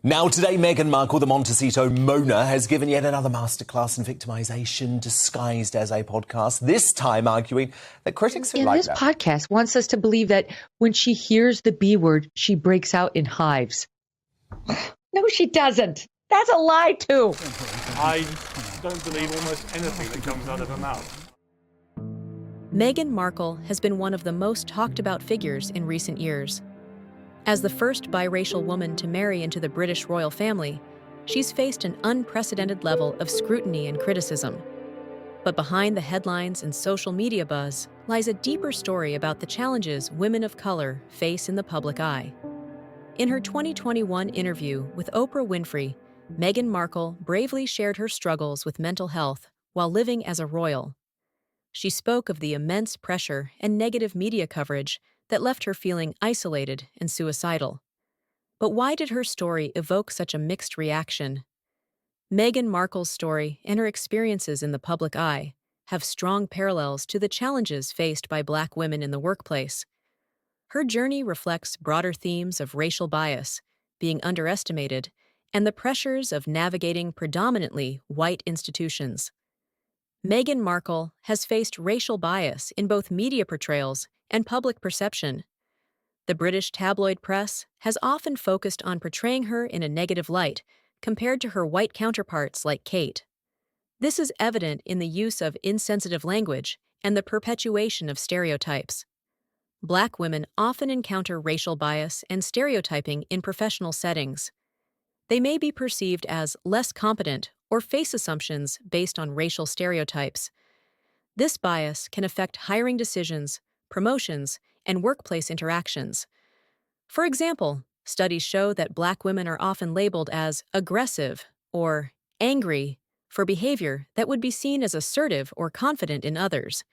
Now today, Meghan Markle, the Montecito Mona, has given yet another masterclass in victimisation disguised as a podcast, this time arguing that critics who like This that. podcast wants us to believe that when she hears the B word, she breaks out in hives. No, she doesn't. That's a lie, too. I don't believe almost anything that comes out of her mouth. Meghan Markle has been one of the most talked about figures in recent years. As the first biracial woman to marry into the British royal family, she's faced an unprecedented level of scrutiny and criticism. But behind the headlines and social media buzz lies a deeper story about the challenges women of color face in the public eye. In her 2021 interview with Oprah Winfrey, Meghan Markle bravely shared her struggles with mental health while living as a royal. She spoke of the immense pressure and negative media coverage that left her feeling isolated and suicidal. But why did her story evoke such a mixed reaction? Meghan Markle's story and her experiences in the public eye have strong parallels to the challenges faced by Black women in the workplace. Her journey reflects broader themes of racial bias, being underestimated, and the pressures of navigating predominantly white institutions. Meghan Markle has faced racial bias in both media portrayals and public perception. The British tabloid press has often focused on portraying her in a negative light compared to her white counterparts like Kate. This is evident in the use of insensitive language and the perpetuation of stereotypes. Black women often encounter racial bias and stereotyping in professional settings. They may be perceived as less competent or face assumptions based on racial stereotypes. This bias can affect hiring decisions, promotions, and workplace interactions. For example, studies show that Black women are often labeled as aggressive or angry for behavior that would be seen as assertive or confident in others.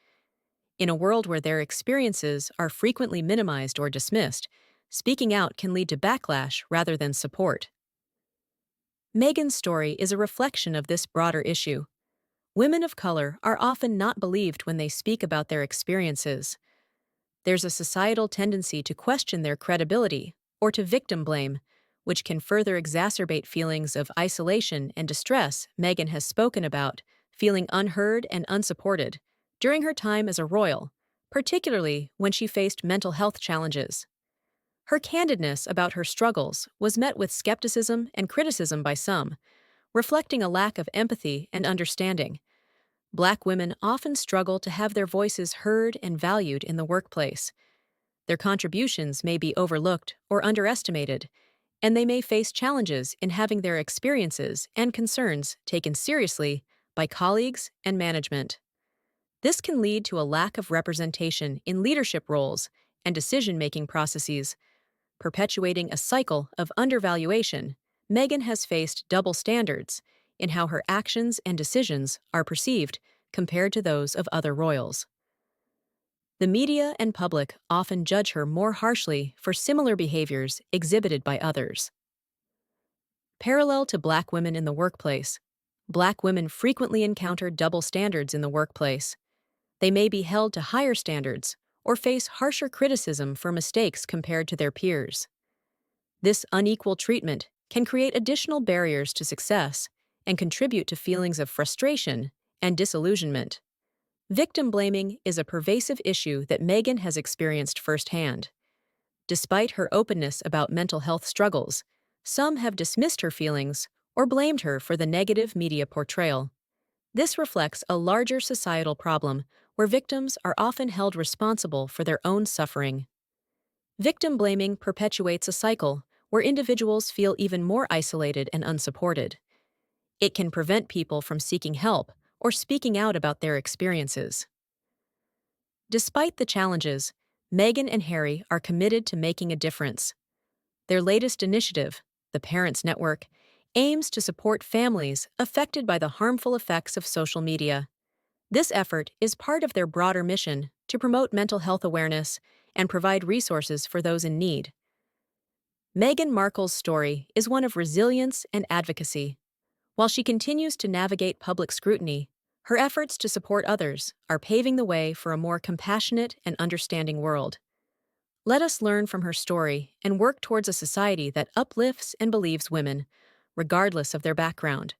In a world where their experiences are frequently minimized or dismissed, speaking out can lead to backlash rather than support. Meghan's story is a reflection of this broader issue. Women of color are often not believed when they speak about their experiences. There's a societal tendency to question their credibility or to victim blame, which can further exacerbate feelings of isolation and distress Meghan has spoken about, feeling unheard and unsupported during her time as a royal, particularly when she faced mental health challenges. Her candidness about her struggles was met with skepticism and criticism by some, reflecting a lack of empathy and understanding. Black women often struggle to have their voices heard and valued in the workplace. Their contributions may be overlooked or underestimated, and they may face challenges in having their experiences and concerns taken seriously by colleagues and management. This can lead to a lack of representation in leadership roles and decision-making processes, perpetuating a cycle of undervaluation. Meghan has faced double standards in how her actions and decisions are perceived compared to those of other royals. The media and public often judge her more harshly for similar behaviors exhibited by others. Parallel to Black women in the workplace, Black women frequently encounter double standards in the workplace. They may be held to higher standards or face harsher criticism for mistakes compared to their peers. This unequal treatment can create additional barriers to success and contribute to feelings of frustration and disillusionment. Victim blaming is a pervasive issue that Meghan has experienced firsthand. Despite her openness about mental health struggles, some have dismissed her feelings or blamed her for the negative media portrayal. This reflects a larger societal problem where victims are often held responsible for their own suffering. Victim blaming perpetuates a cycle where individuals feel even more isolated and unsupported. It can prevent people from seeking help or speaking out about their experiences. Despite the challenges, Meghan and Harry are committed to making a difference. Their latest initiative, the Parents Network, aims to support families affected by the harmful effects of social media. This effort is part of their broader mission to promote mental health awareness and provide resources for those in need. Meghan Markle's story is one of resilience and advocacy. While she continues to navigate public scrutiny, her efforts to support others are paving the way for a more compassionate and understanding world. Let us learn from her story and work towards a society that uplifts and believes women, regardless of their background.